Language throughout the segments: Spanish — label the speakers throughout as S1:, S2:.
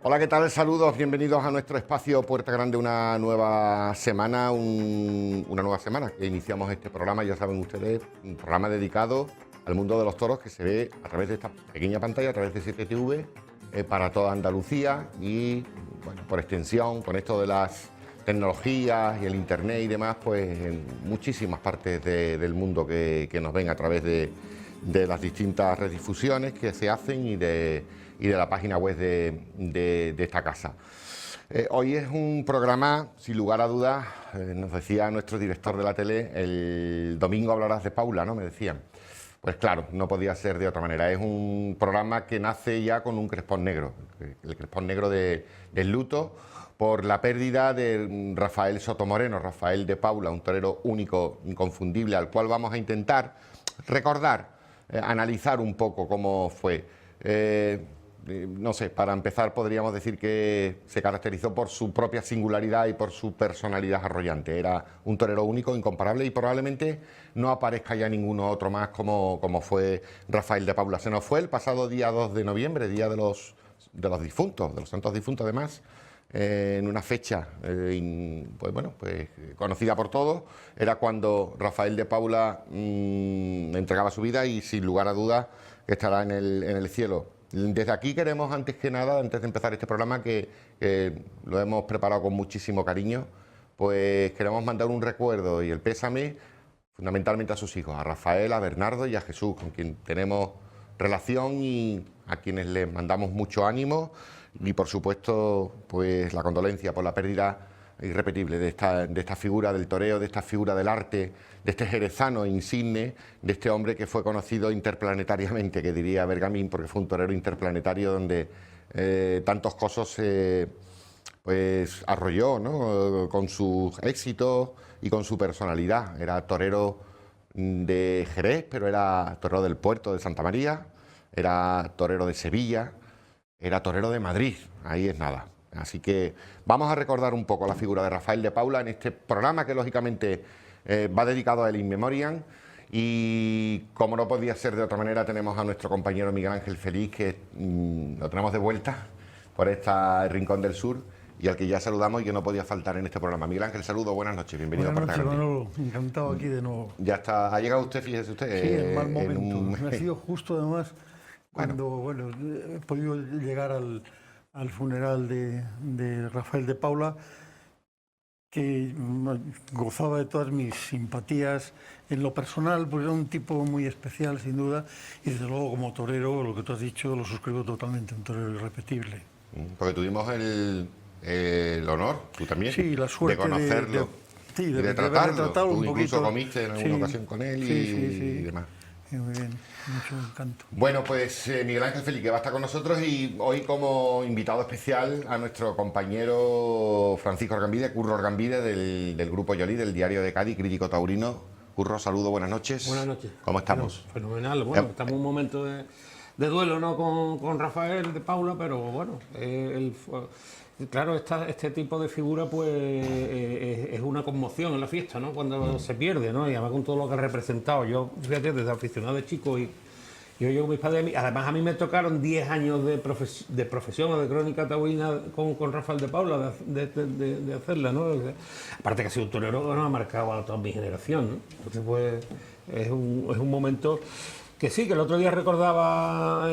S1: Hola, ¿qué tal? Saludos, bienvenidos a nuestro espacio Puerta Grande, una nueva semana, una nueva semana que iniciamos este programa, ya saben ustedes, un programa dedicado al mundo de los toros que se ve a través de esta pequeña pantalla, a través de 7TV, para toda Andalucía y, bueno, por extensión, con esto de las tecnologías y el internet y demás, pues en muchísimas partes del mundo que nos ven a través de las distintas redifusiones que se hacen y de la página web de esta casa. Hoy es un programa, sin lugar a dudas, nos decía nuestro director de la tele, el domingo hablarás de Paula, ¿no? Me decían. Pues claro, no podía ser de otra manera. Es un programa que nace ya con un crespón negro, el crespón negro del luto por la pérdida de Rafael Sotomoreno, Rafael de Paula, un torero único, inconfundible, al cual vamos a intentar recordar, analizar un poco cómo fue. No sé, para empezar podríamos decir que se caracterizó por su propia singularidad y por su personalidad arrollante. Era un torero único, incomparable, y probablemente no aparezca ya ninguno otro más como fue Rafael de Paula. Se nos fue el pasado día 2 de noviembre, día de los difuntos, de los santos difuntos además, en una fecha pues conocida por todos. Era cuando Rafael de Paula entregaba su vida y sin lugar a dudas estará en el cielo. Desde aquí queremos, antes que nada, antes de empezar este programa, que lo hemos preparado con muchísimo cariño, pues queremos mandar un recuerdo y el pésame fundamentalmente a sus hijos, a Rafael, a Bernardo y a Jesús, con quien tenemos relación y a quienes les mandamos mucho ánimo y, por supuesto, pues la condolencia por la pérdida irrepetible de esta figura del toreo, de esta figura del arte, de este jerezano insigne, de este hombre que fue conocido interplanetariamente, que diría Bergamín, porque fue un torero interplanetario donde tantos cosas pues arrolló, ¿no? Con sus éxitos y con su personalidad. Era torero de Jerez, pero era torero del Puerto de Santa María, era torero de Sevilla, era torero de Madrid, ahí es nada. Así que vamos a recordar un poco la figura de Rafael de Paula en este programa que lógicamente va dedicado a él in memoriam, y como no podía ser de otra manera tenemos a nuestro compañero Miguel Ángel Feliz, que lo tenemos de vuelta por este rincón del sur y al que ya saludamos y que no podía faltar en este programa. Miguel Ángel, saludo, buenas noches, bienvenido a Puerta Grande.
S2: Manolo, encantado aquí de nuevo.
S1: Ya está, ha llegado usted, fíjese usted.
S2: Sí, en mal momento. Me ha sido justo además cuando he podido llegar al funeral de Rafael de Paula, que gozaba de todas mis simpatías en lo personal, porque era un tipo muy especial, sin duda, y desde luego como torero, lo que tú has dicho, lo suscribo totalmente, un torero irrepetible.
S1: Porque tuvimos el honor, tú también,
S2: sí, la suerte
S1: de conocerlo y de tratarlo. Tú incluso comiste en alguna ocasión con él y demás.
S2: Sí, muy bien, mucho encanto.
S1: Bueno, pues Miguel Ángel Feliz, que va a estar con nosotros, y hoy como invitado especial a nuestro compañero Francisco Argambide, Curro Argambide, del Grupo Yolí, del Diario de Cádiz, crítico taurino. Curro, saludo, buenas noches.
S3: Buenas noches.
S1: ¿Cómo estamos?
S3: Bueno, fenomenal. Bueno, estamos en un momento de duelo, ¿no?, con Rafael de Paula, pero bueno, claro, este tipo de figura pues es una conmoción en la fiesta, ¿no?, cuando se pierde, ¿no?, y además con todo lo que ha representado. Yo, fíjate, desde aficionado de chico y yo con mis padres, además a mí me tocaron 10 años de profesión o de crónica taurina con Rafael de Paula, de hacerla, ¿no? Aparte que ha sido un torero que nos ha marcado a toda mi generación, ¿no? Entonces pues es un momento que sí, que el otro día recordaba,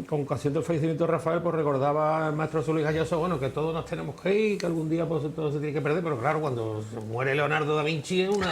S3: con ocasión del fallecimiento de Rafael, pues recordaba al maestro José Luis Galloso, bueno, que todos nos tenemos que ir, que algún día pues todo se tiene que perder, pero claro, cuando se muere Leonardo da Vinci es un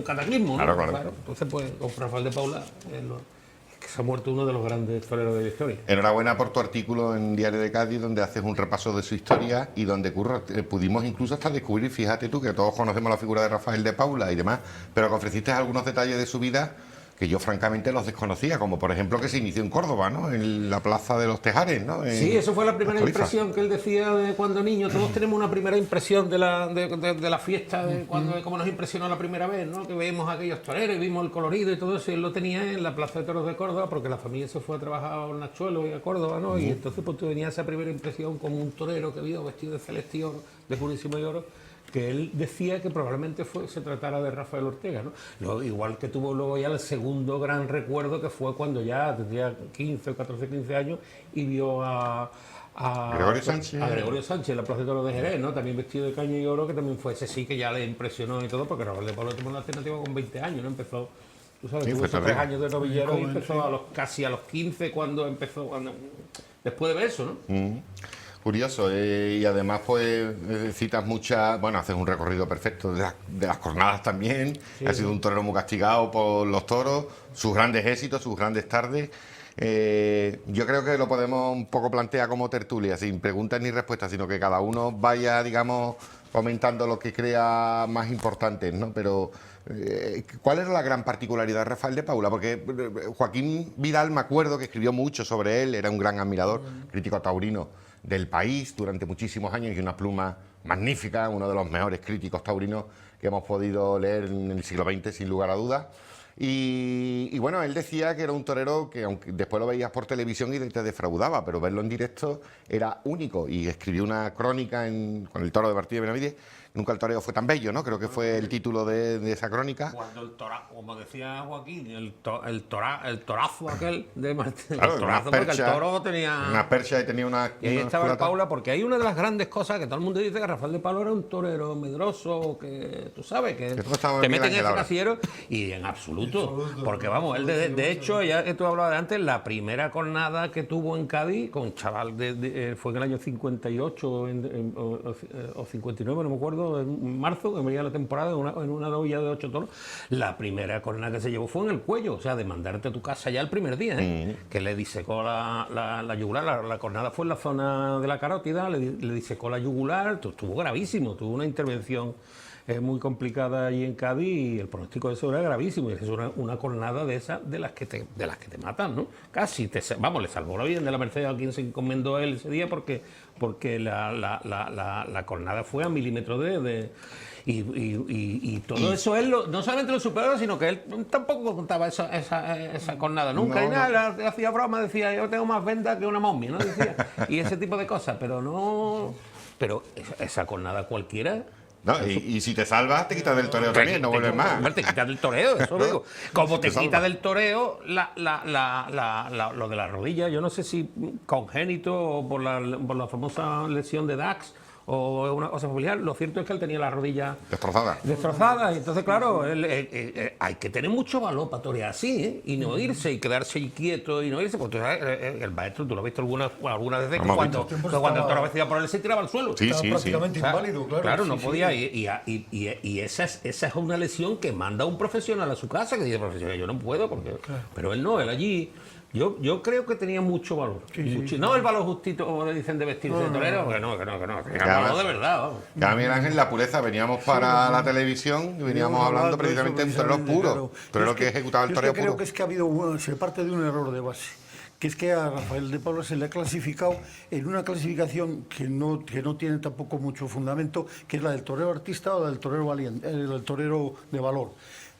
S3: cataclismo, ¿no? Claro. Entonces, pues con Rafael de Paula es que se ha muerto uno de los grandes toreros de la historia.
S1: Enhorabuena por tu artículo en Diario de Cádiz, donde haces un repaso de su historia y donde, Curro, pudimos incluso hasta descubrir, fíjate tú, que todos conocemos la figura de Rafael de Paula y demás, pero que ofreciste algunos detalles de su vida que yo francamente los desconocía, como por ejemplo que se inició en Córdoba, ¿no?, en la Plaza de los Tejares, ¿no?
S3: Sí, eso fue la primera impresión que él decía de cuando niño. Todos tenemos una primera impresión de la fiesta, de cómo nos impresionó la primera vez, ¿no?, que vimos a aquellos toreros y vimos el colorido y todo eso, y él lo tenía en la Plaza de Toros de Córdoba, porque la familia se fue a trabajar a Hornachuelo y a Córdoba, ¿no? Y entonces pues tenía esa primera impresión como un torero que vio vestido de celeste y oro, de purísimo y oro, que él decía que probablemente se tratara de Rafael Ortega, ¿no? Igual que tuvo luego ya el segundo gran recuerdo, que fue cuando ya tendría 15 o 14, 15 años y vio a a
S1: Gregorio Sánchez.
S3: A Gregorio Sánchez, la Plaza de Toros de Jerez, ¿no? También vestido de caña y oro, que también fue ese sí que ya le impresionó y todo, porque Rafael de Pablo tuvo una alternativa con 20 años, ¿no? Empezó, tú sabes,
S1: Sí,
S3: tuvo
S1: fue
S3: esos 3
S1: terrible.
S3: años de novillero y
S2: Joven,
S3: empezó
S2: sí.
S3: casi a los 15 cuando empezó, después de eso, ¿no?
S1: Curioso, y además pues citas muchas, bueno, haces un recorrido perfecto de las cornadas también, ha sido un torero muy castigado por los toros, sus grandes éxitos, sus grandes tardes. Yo creo que lo podemos un poco plantear como tertulia, sin preguntas ni respuestas, sino que cada uno vaya, digamos, comentando lo que crea más importante, ¿no? Pero, ¿cuál era la gran particularidad de Rafael de Paula? Porque Joaquín Vidal, me acuerdo que escribió mucho sobre él, era un gran admirador, crítico taurino del país durante muchísimos años y una pluma magnífica, uno de los mejores críticos taurinos que hemos podido leer en el siglo XX, sin lugar a dudas. Y bueno, él decía que era un torero que, aunque después lo veías por televisión y te defraudaba, pero verlo en directo era único. Y escribió una crónica con el toro de Martí de Benavides. Nunca el toreo fue tan bello, ¿no? Creo que fue el título de esa crónica.
S3: Cuando como decía Joaquín, el torazo aquel de Martín,
S1: Claro,
S3: el torazo,
S1: unas
S3: porque el
S1: perchas,
S3: toro tenía...
S1: unas perchas y tenía una...
S3: Y ahí
S1: una
S3: estaba el
S1: culata.
S3: Paula, porque hay una de las grandes cosas que todo el mundo dice que Rafael de Paula era un torero medroso, que tú sabes, que
S1: Esto estaba
S3: te
S1: Miguel
S3: meten en
S1: Ángel
S3: ese
S1: ahora.
S3: casillero, y en absoluto. Porque vamos, él de hecho, ya que tú hablabas de antes, la primera cornada que tuvo en Cádiz, con chaval, fue en el año 58 o 59, no me acuerdo, en marzo, que venía la temporada, en una novilla de 8 toros, la primera cornada que se llevó fue en el cuello, o sea, de mandarte a tu casa ya el primer día, que le disecó la yugular, la cornada fue en la zona de la carótida, le disecó la yugular, estuvo gravísimo, tuvo una intervención muy complicada allí en Cádiz y el pronóstico de eso era gravísimo, y es una cornada de esas de las que te matan, ¿no? Casi, vamos, le salvó la vida de la Merced a quien se encomendó él ese día porque la cornada fue a milímetros y todo eso él no solamente lo superó, sino que él tampoco contaba esa cornada nunca, y nada, le hacía broma, decía yo tengo más venda que una momia, ¿no? Decía, y ese tipo de cosas, pero esa cornada cualquiera.
S1: No, y si te salvas, te quitas del toreo también, no vuelves más.
S3: Te quitas del toreo, eso lo digo. Como te
S1: Te
S3: quitas
S1: salva.
S3: del toreo, lo de la rodilla, yo no sé si congénito o por la famosa lesión de Dax o una cosa familiar, lo cierto es que él tenía la rodilla
S1: Destrozada.
S3: y entonces claro, hay que tener mucho valor para torear así, ¿eh? Y no irse y quedarse quieto y no irse, porque tú sabes, el maestro, tú lo has visto algunas veces, que cuando el toro vencía por él se tiraba al suelo.
S1: Sí,
S2: Estaba
S1: sí, sí.
S2: prácticamente inválido, claro.
S3: Claro, no
S2: Sí,
S3: podía.
S2: sí.
S3: Y esa es una lesión que manda un profesional a su casa, que dice, profesional, yo no puedo, porque. Pero él no, él allí. Yo creo que tenía mucho valor. No el valor justito, como le dicen, de vestirse de torero, que no. Tenía valor de verdad, vamos.
S1: Ya, Miguel Ángel, la pureza, veníamos para la televisión y veníamos hablando precisamente de un torero puro, torero que ejecutaba el toreo
S2: Yo creo
S1: puro.
S2: que es que ha habido, se parte de un error de base, que es que a Rafael de Paula se le ha clasificado en una clasificación que no tiene tampoco mucho fundamento, que es la del torero artista o del torero valiente, del torero de valor.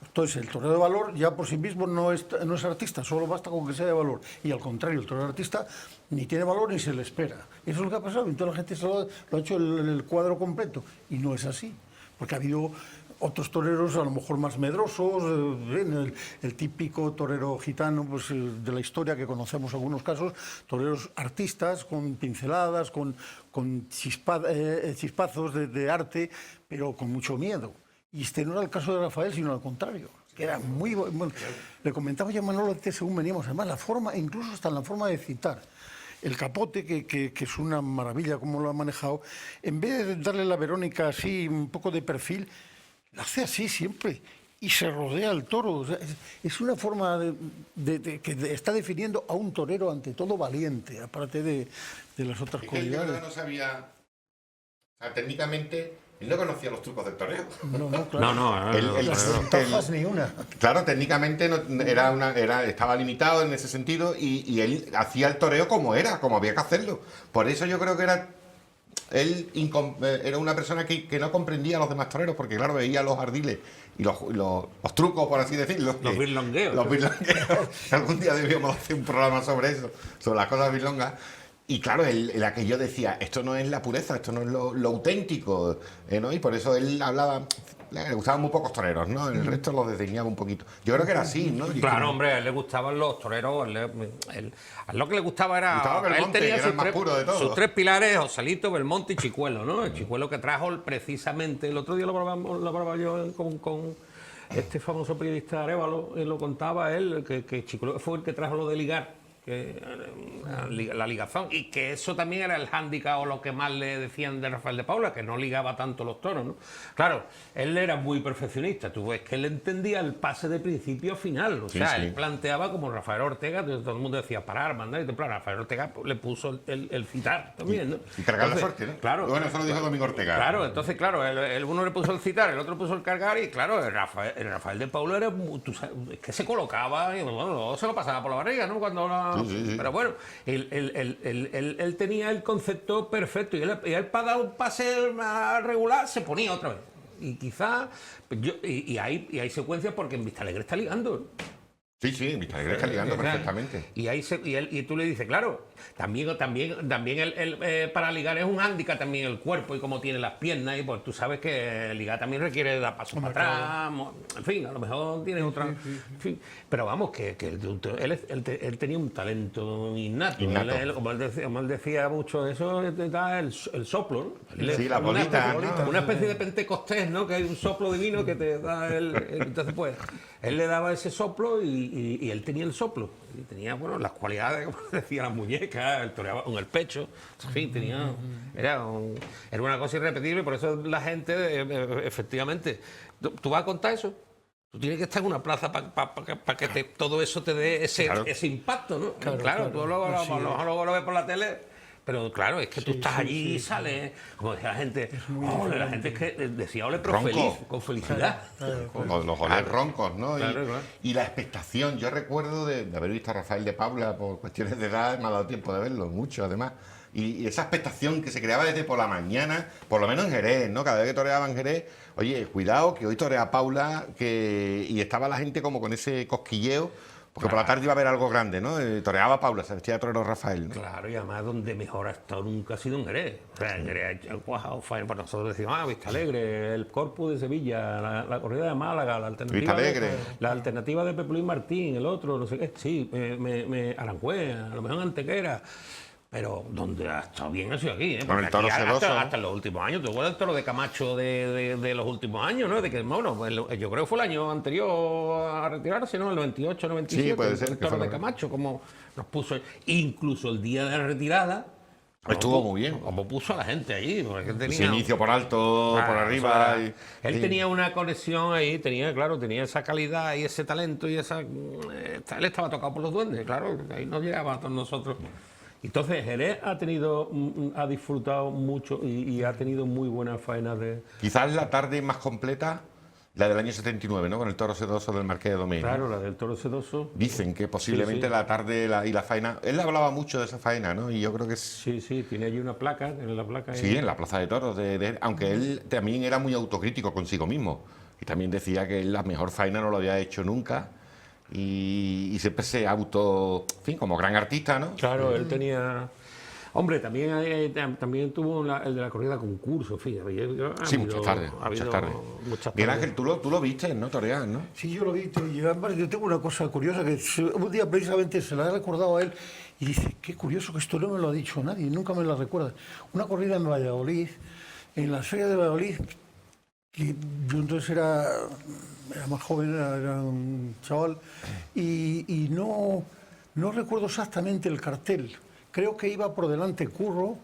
S2: Entonces, el torero de valor ya por sí mismo no es artista, solo basta con que sea de valor. Y al contrario, el torero artista ni tiene valor ni se le espera. Eso es lo que ha pasado. Entonces la gente lo ha hecho el cuadro completo. Y no es así. Porque ha habido otros toreros a lo mejor más medrosos, el típico torero gitano pues, de la historia que conocemos en algunos casos, toreros artistas con pinceladas, con chispazos de arte, pero con mucho miedo. Y este no era el caso de Rafael, sino al contrario, que era muy bueno. Le comentaba yo a Manolo antes, según veníamos, además la forma, incluso hasta en la forma de citar. El capote, que es una maravilla como lo ha manejado, en vez de darle la Verónica así, un poco de perfil, la hace así siempre y se rodea al toro. O sea, es una forma que está definiendo a un torero ante todo valiente, aparte de las otras
S1: Es que yo creo
S2: cualidades.
S1: que no sabía, o sea, técnicamente, él no conocía los trucos del toreo.
S2: No, claro.
S3: No.
S2: Las ventajas ni una.
S1: Claro, técnicamente estaba limitado en ese sentido y él hacía el toreo como había que hacerlo. Por eso yo creo que él era una persona que no comprendía a los demás toreros, porque claro, veía los ardiles y los trucos, por así decirlo.
S3: Los birlongueos.
S1: Los birlongueos. Algún día debíamos hacer un programa sobre eso, sobre las cosas birlongas. Y claro, el aquello decía, esto no es la pureza, esto no es lo auténtico, ¿no? Y por eso él hablaba, le gustaban muy pocos toreros, ¿no? El resto lo desdeñaba un poquito. Yo creo que era así, ¿no?
S3: Claro, hombre, a él le gustaban los toreros, a lo que le gustaba era...
S1: Gustaba Belmonte,
S3: él tenía
S1: que era el más puro de todos.
S3: sus tres pilares, Joselito, Belmonte y Chicuelo, ¿no? El Chicuelo que trajo precisamente, el otro día lo hablaba yo con este famoso periodista Arévalo, lo contaba él, que Chicuelo fue el que trajo lo de ligar, la ligazón, y que eso también era el hándicap o lo que más le decían de Rafael de Paula, que no ligaba tanto los toros, ¿no? Claro, él era muy perfeccionista, tú ves que él entendía el pase de principio a final, o sea, él planteaba como Rafael Ortega, todo el mundo decía parar, mandar y templar. Rafael Ortega le puso el citar también, ¿no?
S1: Y cargar la suerte, ¿no?
S3: Claro.
S1: Bueno, eso lo dijo Domingo Ortega.
S3: Claro, entonces, claro, el uno le puso el citar, el otro puso el cargar, y claro, el Rafael de Paula era, tú sabes, es que se colocaba, y bueno, se lo pasaba por la barriga, ¿no? Cuando
S1: Sí.
S3: Pero bueno, él tenía el concepto perfecto, y él para dar un pase regular se ponía otra vez. Y quizás, y hay secuencias porque en Vistalegre está ligando.
S1: Sí, Vistalegre está ligando perfectamente.
S3: Y tú le dices, claro, también para ligar es un hándicap también el cuerpo y cómo tiene las piernas, y pues tú sabes que ligar también requiere dar pasos para atrás, en fin, a lo mejor tiene otra... En fin, pero vamos, que él tenía un talento innato. Como él decía mucho, eso da el soplo, ¿no?
S1: Sí, la bolita, ¿no?
S3: Una especie de pentecostés, ¿no? Que hay un soplo divino que te da entonces pues, él le daba ese soplo y él tenía el soplo. Y tenía, bueno, las cualidades, como decía, las muñecas, él toreaba con el pecho, en fin, tenía... Era una cosa irrepetible, por eso la gente, efectivamente... ¿Tú vas a contar eso? Tú tienes que estar en una plaza para que todo eso te dé ese impacto, ¿no? Claro, tú luego lo ves por la tele... Pero claro, es que tú estás allí y sales, como decía la gente, la gente es que decía ole, pero feliz, con felicidad.
S1: Los olés roncos, ¿no?
S3: Claro.
S1: Y la expectación, yo recuerdo de haber visto a Rafael de Paula por cuestiones de edad, me ha dado tiempo de verlo, mucho además. Y esa expectación que se creaba desde por la mañana, por lo menos en Jerez, ¿no? Cada vez que toreaba en Jerez, oye, cuidado, que hoy torea Paula, y estaba la gente como con ese cosquilleo. Porque por la tarde iba a haber algo grande, ¿no? Toreaba Paula, se vestía de torero Rafael, ¿no?
S3: Claro, y además donde mejor ha estado nunca ha sido en Jerez. O sea, en Jerez ha cuajado, pues nosotros decimos, Vistalegre, el Corpus de Sevilla, la corrida de Málaga, la alternativa de Pepe Luis Martín, el otro, no sé qué, sí, Aranjuez, a lo mejor Antequera. Pero donde ha estado bien ha sido aquí, ¿eh?
S1: Con el toro sedoso.
S3: Hasta en los últimos años. ¿Te acuerdas del toro de Camacho de los últimos años, no? De que, bueno, yo creo que fue el año anterior a retirarse, ¿no? El 98, 97.
S1: Sí, puede ser.
S3: El toro de Camacho, como nos puso. Incluso el día de la retirada.
S1: Estuvo muy bien.
S3: Como puso a la gente allí. Porque tenía,
S1: ese inicio por alto, por arriba.
S3: Él tenía una conexión ahí, tenía esa calidad y ese talento y esa... Él estaba tocado por los duendes, claro. Ahí no llegaba a todos nosotros. Entonces Jerez ha disfrutado mucho y ha tenido muy buenas faenas de...
S1: Quizás la tarde más completa, la del año 79, ¿no? Con el toro sedoso del Marqués de Domén.
S3: Claro, la del toro sedoso.
S1: Dicen que posiblemente la tarde y la faena... Él hablaba mucho de esa faena, ¿no? Y yo creo que...
S3: Sí, tiene allí una placa, en la placa...
S1: Sí, en la Plaza de Toros. Aunque él también era muy autocrítico consigo mismo. Y también decía que él la mejor faena no lo había hecho nunca. Y siempre se en fin, como gran artista, ¿no?
S3: Claro, él tenía... Hombre, también tuvo el de la corrida concurso, fíjate.
S1: Sí, muchas tardes. Miguel Ángel, tú lo viste, ¿no? Torear, ¿no?
S2: Sí, yo lo vi. Yo tengo una cosa curiosa que un día precisamente se la he recordado a él y dice, qué curioso que esto no me lo ha dicho nadie, nunca me lo recuerda. Una corrida en Valladolid, en la feria de Valladolid, que yo entonces era más joven, era un chaval, y no recuerdo exactamente el cartel. Creo que iba por delante Curro,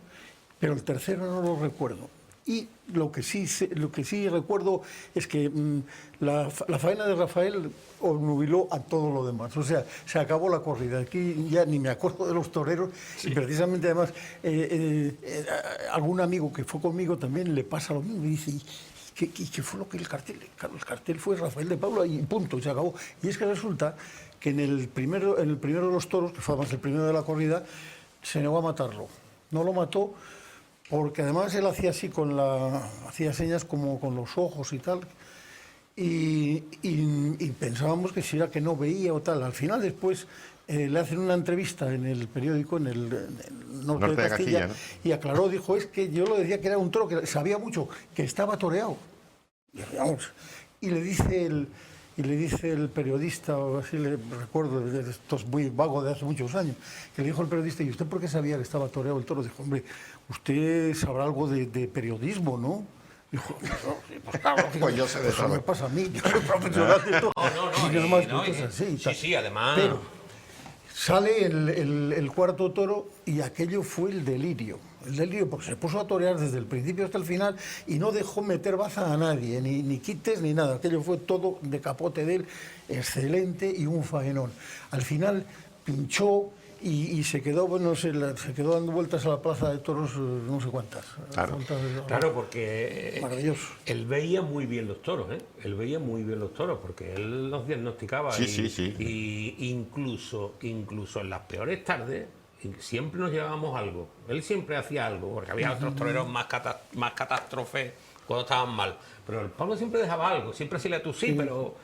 S2: pero el tercero no lo recuerdo. Y lo que sí recuerdo es que la faena de Rafael obnubiló a todo lo demás. O sea, se acabó la corrida. Aquí ya ni me acuerdo de los toreros. Sí. Y precisamente además, algún amigo que fue conmigo también le pasa lo mismo y dice... ¿Qué fue lo que el cartel? Claro, el cartel fue Rafael de Paula y punto, y se acabó. Y es que resulta que en el primero de los toros, que fue además el primero de la corrida, se negó a matarlo. No lo mató porque además él hacía así hacía señas como con los ojos y tal. Y pensábamos que si era que no veía o tal. Al final después le hacen una entrevista en el periódico, en el norte de Castilla, ¿no? Y aclaró, dijo, es que yo lo decía que era un toro que sabía mucho, que estaba toreado. Vamos, y le dice el periodista, o así le recuerdo, esto es muy vago de hace muchos años, que le dijo el periodista, ¿y usted por qué sabía que estaba toreado el toro? Dijo, hombre, usted sabrá algo de periodismo, ¿no? Dijo, no, pues claro,
S1: Pues yo sé de
S2: eso
S1: todo.
S2: me pasa a mí, yo soy profesional de todo.
S3: No,
S2: Y nada más, cosas así, tal.
S3: sí, además...
S2: Pero sale el cuarto toro y aquello fue el delirio. El delirio, porque se puso a torear desde el principio hasta el final y no dejó meter baza a nadie, ni quites ni nada. Aquello fue todo de capote de él, excelente y un faenón. Al final pinchó y se quedó, bueno, se quedó dando vueltas a la plaza de toros no sé cuántas.
S1: Claro.
S3: Claro, porque
S2: Maravilloso.
S3: él veía muy bien los toros, ¿eh? Él veía muy bien los toros, porque él los diagnosticaba.
S1: Sí,
S3: y,
S1: sí.
S3: y incluso en las peores tardes, siempre nos llevábamos algo. Él siempre hacía algo, porque había otros toreros más catástrofes cuando estaban mal. Pero el Pablo siempre dejaba algo, siempre hacía tú sí, pero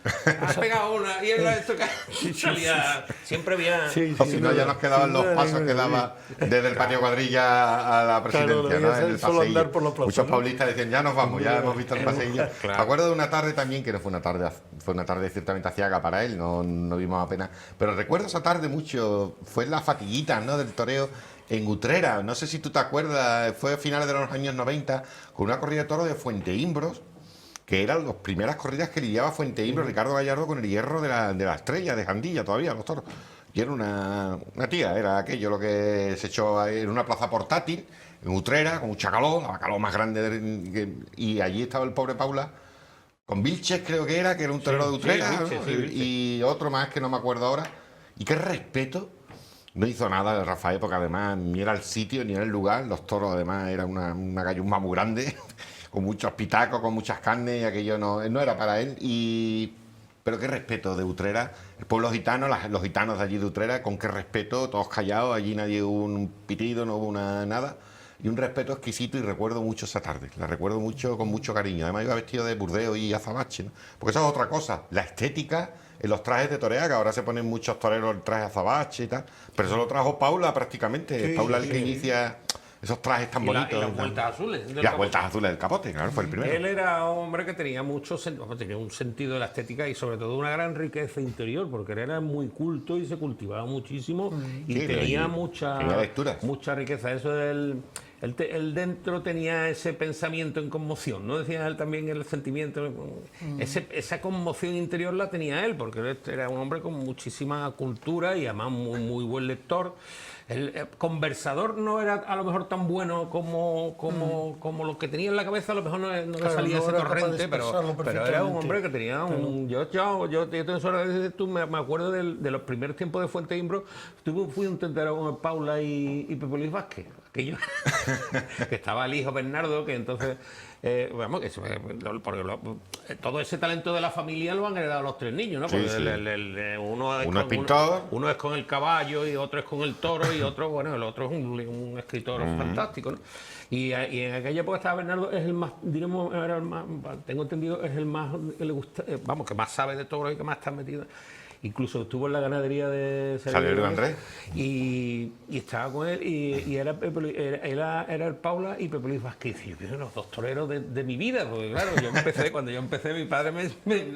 S3: has pegado una y él esto que salía siempre bien.
S2: Sí,
S1: O si no, ya nos quedaban los pasos que daba desde el patio cuadrilla a la presidencia,
S2: Claro,
S1: ¿no? En el
S2: solo
S1: paseillo.
S2: andar por la plaza,
S1: Muchos
S2: ¿no?
S1: paulistas decían, ya nos vamos, ya hemos visto el paseillo.
S3: Claro.
S1: Me acuerdo de una tarde también, que no fue una tarde ciertamente aciaga para él, no vimos apenas. Pero recuerdo esa tarde mucho, fue la fatiguita, ¿no? Del toreo en Utrera. No sé si tú te acuerdas, fue a finales de los años 90, con una corrida de toros de Fuenteimbros, que eran las primeras corridas que lidiaba Fuenteimbros, Ricardo Gallardo, con el hierro de la estrella, de Jandilla todavía, los toros. Y era una tía, era aquello lo que se echó en una plaza portátil, en Utrera, con mucha calor, la calor más grande, y allí estaba el pobre Paula, con Vilches creo que era un torero de Utrera,
S3: Vilches,
S1: ¿no?
S3: sí, Vilches.
S1: Y otro más que no me acuerdo ahora. Y qué respeto. No hizo nada de Rafael, porque además ni era el sitio ni era el lugar. Los toros, además, era una gallumba muy grande, con muchos pitacos, con muchas carnes, y aquello no era para él. Pero qué respeto de Utrera, el pueblo gitano, los gitanos de allí de Utrera, con qué respeto, todos callados, allí nadie hubo un pitido, no hubo nada. Y un respeto exquisito, y recuerdo mucho esa tarde, la recuerdo mucho, con mucho cariño. Además iba vestido de burdeo y azabache, ¿no? Porque eso es otra cosa, la estética en los trajes de torear, que ahora se ponen muchos toreros el traje azabache y tal, pero eso lo trajo Paula prácticamente,
S2: Sí,
S1: Paula
S2: sí,
S1: el que
S2: sí.
S1: inicia esos trajes tan bonitos.
S3: Y las vueltas azules.
S1: Y las vueltas azules del capote, claro, fue el primero.
S3: Él era un hombre que tenía tenía un sentido de la estética y sobre todo una gran riqueza interior, porque él era muy culto y se cultivaba muchísimo y
S1: Sí,
S3: tenía
S1: tenía lecturas.
S3: mucha riqueza. Eso del... Él dentro tenía ese pensamiento en conmoción, ¿no? Decía él también el sentimiento, esa conmoción interior la tenía él, porque él era un hombre con muchísima cultura y además muy buen lector. El conversador no era a lo mejor tan bueno como lo que tenía en la cabeza, a lo mejor no le
S2: Claro,
S3: salía
S2: no
S3: ese
S2: era capaz de
S3: torrente,
S2: expresarlo
S3: pero era un
S2: perfectamente.
S3: hombre que tenía un... Yo tengo suerte, me acuerdo de los primeros tiempos de Fuenteimbros, fui un tentero con Paula y Pepe Luis Vázquez, aquello, que estaba el hijo Bernardo, que entonces... vamos, todo ese talento de la familia lo han heredado los tres niños, ¿no?
S1: Sí,
S3: Porque
S1: sí.
S3: uno
S1: es pintor.
S3: uno es con el caballo y otro es con el toro y otro, bueno, el otro es un escritor fantástico, ¿no? Y en aquella época estaba Bernardo, es el más, diremos, era el más, tengo entendido, es el más que le gusta, vamos, que más sabe de todo y que más está metido. Incluso estuvo en la ganadería de
S1: Salió Andrés.
S3: y estaba con él y era el Paula y Pepe Luis Vázquez. Y yo, los dos toreros de mi vida, porque claro, cuando yo empecé, mi padre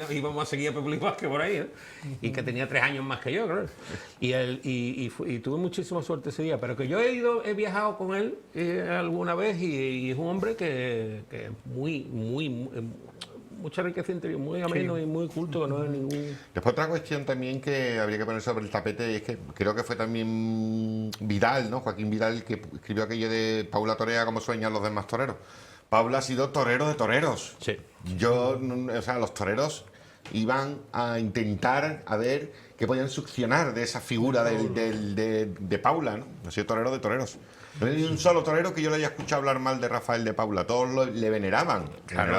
S3: íbamos a seguir a Pepe Luis Vázquez por ahí, ¿eh? Y que tenía 3 años más que yo, claro. Y tuve muchísima suerte ese día, pero que yo he viajado con él alguna vez y es un hombre que mucha riqueza interior, muy ameno y muy culto, que no es ningún...
S1: Después otra cuestión también que habría que poner sobre el tapete, y es que creo que fue también Vidal, ¿no? Joaquín Vidal, que escribió aquello de Paula torea como sueñan los demás toreros. Paula ha sido torero de toreros.
S3: Sí.
S1: Los toreros iban a intentar a ver qué podían succionar de esa figura de Paula, ¿no? Ha sido torero de toreros. No hay ni un solo torero que yo le haya escuchado hablar mal de Rafael de Paula, todos le veneraban.
S3: Claro,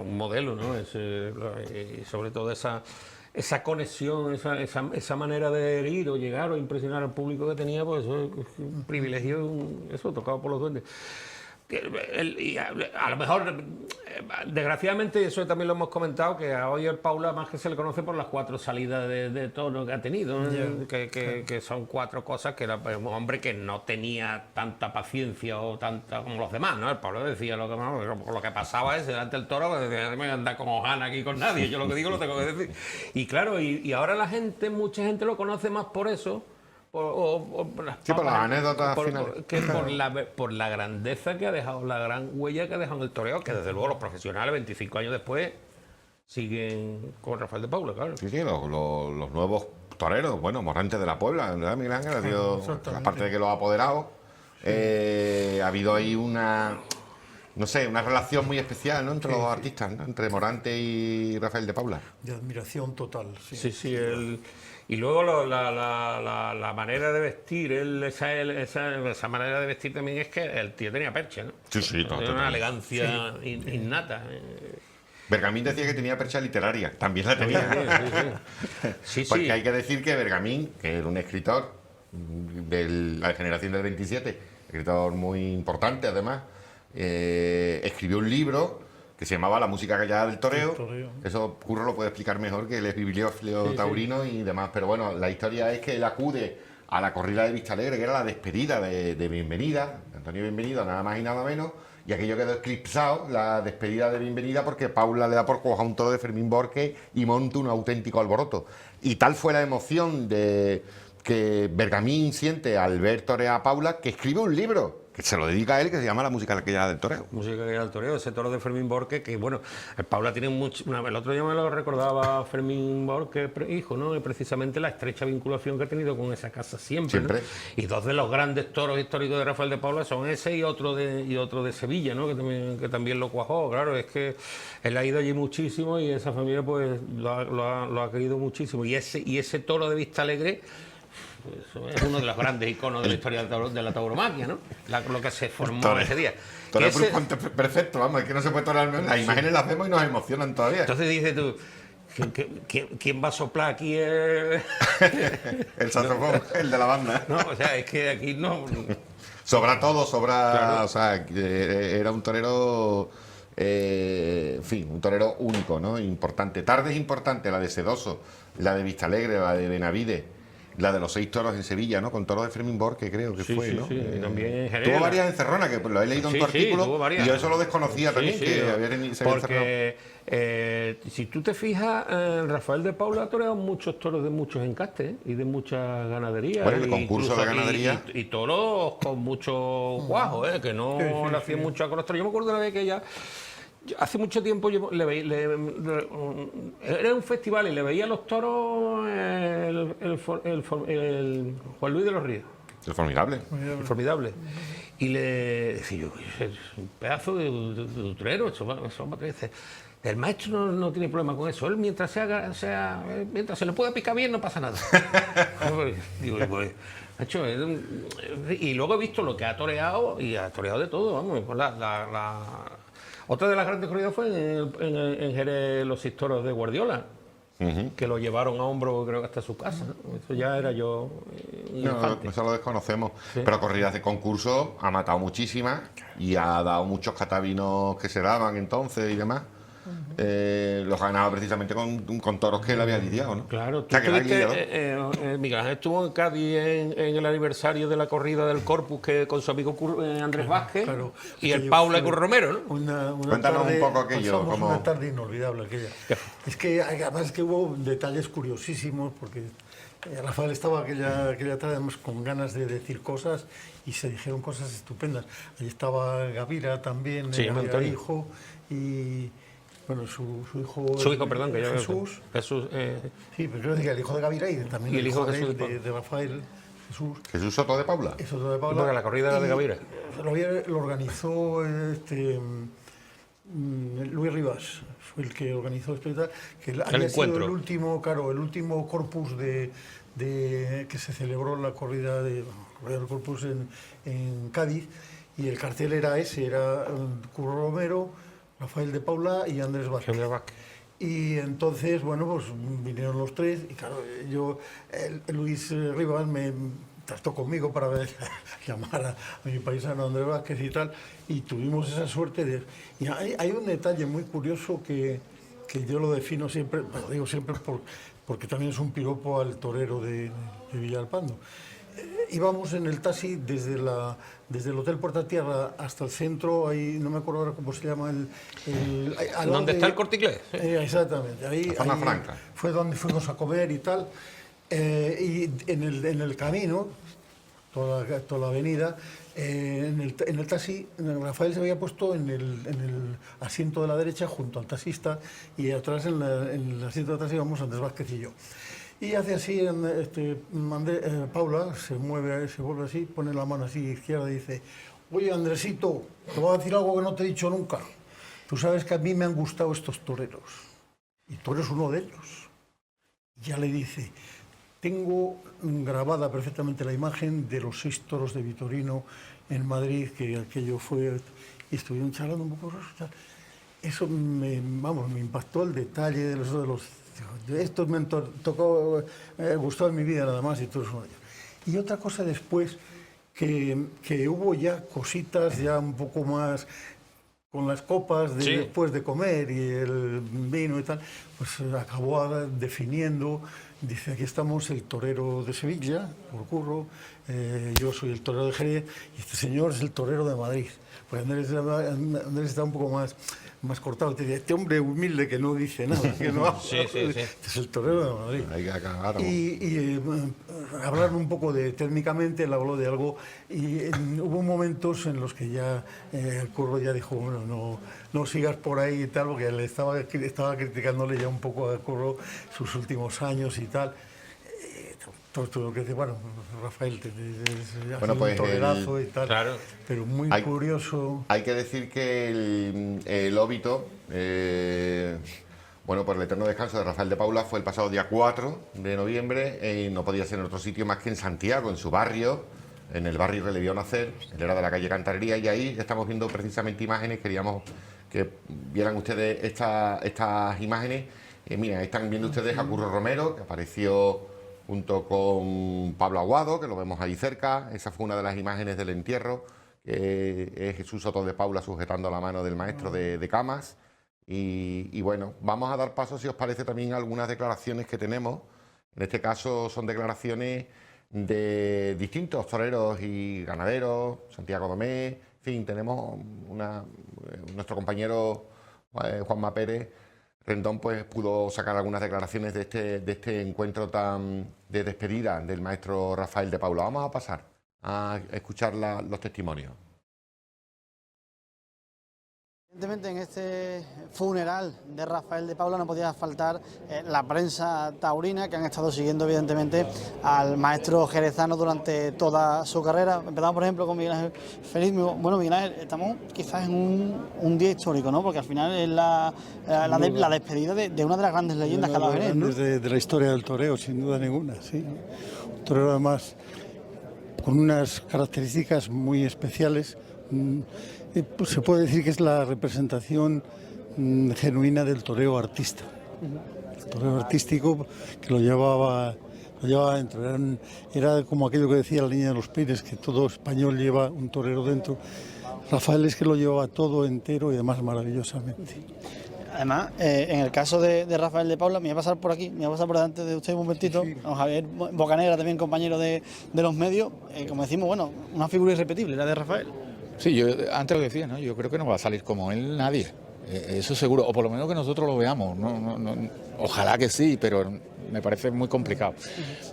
S3: un modelo, ¿no? Y sobre todo esa conexión, esa manera de herir o llegar o impresionar al público que tenía, pues eso es un privilegio, eso tocado por los duendes. y a lo mejor, desgraciadamente, eso también lo hemos comentado, que a hoy el Paula más que se le conoce por las 4 salidas de tono que ha tenido, ¿no? Que son 4 cosas que era un hombre que no tenía tanta paciencia o tanta como los demás, ¿no? El Paula decía lo que pasaba es delante del toro, que decía, no me anda con Ojana aquí con nadie, yo lo que digo lo tengo que decir. Y claro, y ahora mucha gente lo conoce más por eso. Por
S1: las anécdotas finales.
S3: Que por la grandeza que ha dejado, la gran huella que ha dejado en el toreo, que desde luego los profesionales, 25 años después, siguen con Rafael de Paula, claro.
S1: Sí, los nuevos toreros, bueno, Morante de la Puebla, ¿verdad, Miguel Ángel? Ha sido, aparte de que lo ha apoderado, ha habido ahí una relación muy especial, ¿no?, entre los artistas, ¿no?, entre Morante y Rafael de Paula.
S2: De admiración total, sí.
S3: Sí. Y luego la manera de vestir, esa manera de vestir también es que el tío tenía percha, ¿no?
S1: Sí,
S3: tenía una elegancia innata.
S1: Bergamín decía que tenía percha literaria, también la tenía.
S3: Sí.
S1: Porque hay que decir que Bergamín, que era un escritor de la generación del 27, escritor muy importante además, escribió un libro que se llamaba La música callada del toreo. Eso Curro lo puede explicar mejor, que él es bibliófilo taurino y demás. Pero bueno, la historia es que él acude a la corrida de Vistalegre, que era la despedida de Bienvenida, Antonio Bienvenido, nada más y nada menos, y aquello quedó eclipsado, la despedida de Bienvenida, porque Paula le da por coger un toro de Fermín Borque y monta un auténtico alboroto. Y tal fue la emoción que Bergamín siente al ver torear a Paula, que escribe un libro que se lo dedica a él, que se llama La música callada del toreo.
S3: Música callada del toreo, ese toro de Fermín Borque, que bueno, el Paula tiene mucho... el otro día me lo recordaba Fermín Borque, hijo, ¿no? Y precisamente la estrecha vinculación que ha tenido con esa casa siempre. ¿No? Y 2 de los grandes toros históricos de Rafael de Paula son ese y otro de Sevilla, ¿no? Que también lo cuajó. Claro, es que él ha ido allí muchísimo y esa familia pues lo ha querido muchísimo. Y ese toro de Vistalegre, eso es uno de los grandes iconos de la historia de la tauromaquia, ¿no? Lo que se formó ese día.
S1: Perfecto, vamos, es que no se puede torear. Las imágenes las vemos y nos emocionan todavía.
S3: Entonces dices tú, ¿quién va a soplar aquí? El
S1: saxofón, el de la banda.
S3: No, o sea, es que aquí no...
S1: Sobra todo,
S3: Claro.
S1: O sea, era un torero... en fin, un torero único, ¿no? Importante. Tardes importantes, la de Sedoso, la de Vistalegre, la de Benavide, la de los 6 toros en Sevilla, ¿no? Con toros de Fermín Borque, creo que fue, ¿no?
S3: Sí, y también en Jerez.
S1: Tuvo varias encerronas, que lo he leído en tu artículo, y yo eso lo desconocía también, que había
S3: porque si tú te fijas, Rafael de Paula ha toreado muchos toros de muchos encastes y de muchas ganaderías.
S1: Bueno, el concurso de ganadería.
S3: Y toros con mucho cuajo, que no le hacían mucho a Colostro. Yo me acuerdo una vez que ella... Hace mucho tiempo yo era un festival y le veía los toros el Juan Luis de los Ríos.
S1: El Formidable.
S3: El Formidable. Y le decía yo, es un pedazo de utrero, dice, el maestro no tiene problema con eso. Él mientras mientras se le pueda picar bien no pasa nada. Digo, pues, macho, y luego he visto lo que ha toreado y ha toreado de todo, vamos, otra de las grandes corridas fue en Jerez los 6 toros de Guardiola, que lo llevaron a hombro, creo que hasta su casa, ¿no? Eso ya era yo infante.
S1: Eso lo desconocemos.
S3: Sí.
S1: Pero corridas de concurso ha matado muchísimas y ha dado muchos catavinos que se daban entonces y demás. Los ganaba precisamente con toros que él había lidiado, ¿no?
S3: Claro, tú Miguel Ángel estuvo en Cádiz en el aniversario de la corrida del Corpus con su amigo Andrés Vázquez,
S2: claro,
S3: y el Paula y Curro Romero, ¿no?
S1: Cuéntanos un poco aquello.
S2: Una tarde inolvidable aquella. Es que además que hubo detalles curiosísimos, porque Rafael estaba aquella tarde además con ganas de decir cosas y se dijeron cosas estupendas. Allí estaba Gavira también, el hijo, y... Bueno, su hijo,
S3: perdón, que
S2: Jesús. Sí, pero creo que el hijo de Gavira y también el hijo de Rafael, Jesús.
S1: ¿Jesús Soto de Paula?
S2: Soto de Paula.
S3: Porque la corrida era de Gavira.
S2: Lo organizó Luis Rivas, fue el que organizó esto y tal. Que había sido el último corpus que se celebró la corrida del Corpus en Cádiz, y el cartel era Curro Romero, Rafael de Paula y Andrés Vázquez. Y entonces, bueno, pues vinieron los 3 y claro, Luis Rivas me trató conmigo para llamar a mi paisano Andrés Vázquez y tal, y tuvimos esa suerte de... Y hay un detalle muy curioso que yo lo defino siempre, lo digo siempre porque también es un piropo al torero de Villalpando. Íbamos en el taxi desde el Hotel Puerta Tierra hasta el centro, ahí no me acuerdo ahora cómo se llama
S3: ¿Dónde está el Corte Inglés?
S2: Exactamente, ahí
S1: Zona Franca.
S2: fue donde fuimos a comer y tal, y en el camino, toda la avenida, en el taxi, Rafael se había puesto en el asiento de la derecha junto al taxista, y atrás en el asiento del taxi íbamos Andrés Vázquez y yo. Y hace así, Paula se vuelve así, pone la mano así izquierda y dice: oye, Andresito, te voy a decir algo que no te he dicho nunca. Tú sabes que a mí me han gustado estos toreros, y tú eres uno de ellos. Y ya le dice: tengo grabada perfectamente la imagen de los 6 toros de Vitorino en Madrid, que aquello fue, y estuvieron charlando un poco. Eso me impactó el detalle de los estos me tocó, gustó en mi vida nada más, y tú eres uno de ellos. Y otra cosa después, que hubo ya cositas ya un poco más con las copas después de comer y el vino y tal, pues acabó definiendo, dice: aquí estamos el torero de Sevilla, por Curro, yo soy el torero de Jerez, y este señor es el torero de Madrid. Pues Andrés está un poco más cortado. Te dice: este hombre humilde que no dice nada, que no habla, este es el torero de Madrid.
S1: Hay que acabar.
S2: Y hablar un poco técnicamente, él habló de algo, y hubo momentos en los que ya el Curro ya dijo: bueno, no sigas por ahí y tal, porque él estaba criticándole ya un poco al Curro sus últimos años y tal. Todo lo que dice, bueno, Rafael,
S1: bueno, pues
S2: un torerazo y tal,
S3: claro,
S2: pero muy curioso.
S1: Hay que decir que el óbito, bueno, por el eterno descanso de Rafael de Paula, fue el pasado día 4 de noviembre, y no podía ser en otro sitio más que en Santiago, en su barrio, en el barrio que le vio nacer. Él era de la calle Cantarería, y ahí estamos viendo precisamente imágenes. Queríamos que vieran ustedes estas imágenes. Mira, están viendo ustedes a Curro Romero, que apareció junto con Pablo Aguado, que lo vemos ahí cerca. Esa fue una de las imágenes del entierro, que es Jesús Soto de Paula sujetando la mano del maestro de Camas. Y bueno, vamos a dar paso, si os parece, también a algunas declaraciones que tenemos. En este caso son declaraciones de distintos toreros y ganaderos, Santiago Domé, en fin, tenemos nuestro compañero Juanma Pérez Rendón, pues pudo sacar algunas declaraciones de este encuentro de despedida del maestro Rafael de Paula. Vamos a pasar a escuchar los testimonios.
S4: Evidentemente, en este funeral de Rafael de Paula no podía faltar la prensa taurina, que han estado siguiendo evidentemente al maestro jerezano durante toda su carrera. Empezamos, por ejemplo, con Miguel Ángel Feliz. Bueno, Miguel Ángel, estamos quizás en un día histórico, ¿no? Porque al final es la despedida de una de las grandes leyendas calaveras, ¿no?
S2: De la historia del toreo, sin duda ninguna, sí. Un torero, además, con unas características muy especiales. Pues se puede decir que es la representación genuina del toreo artista. El toreo artístico que lo llevaba dentro. Era como aquello que decía la Niña de los Peires, que todo español lleva un torero dentro. Rafael es que lo llevaba todo entero y además maravillosamente.
S4: Además, en el caso de Rafael de Paula, me voy a pasar por aquí, me voy a pasar por delante de usted un momentito, sí. Don Javier Bocanegra, también compañero de los medios, como decimos, bueno, una figura irrepetible, la de Rafael.
S5: Sí, yo antes lo decía, ¿no? Yo creo que no va a salir como él nadie, eso seguro, o por lo menos que nosotros lo veamos, ojalá que sí, pero me parece muy complicado.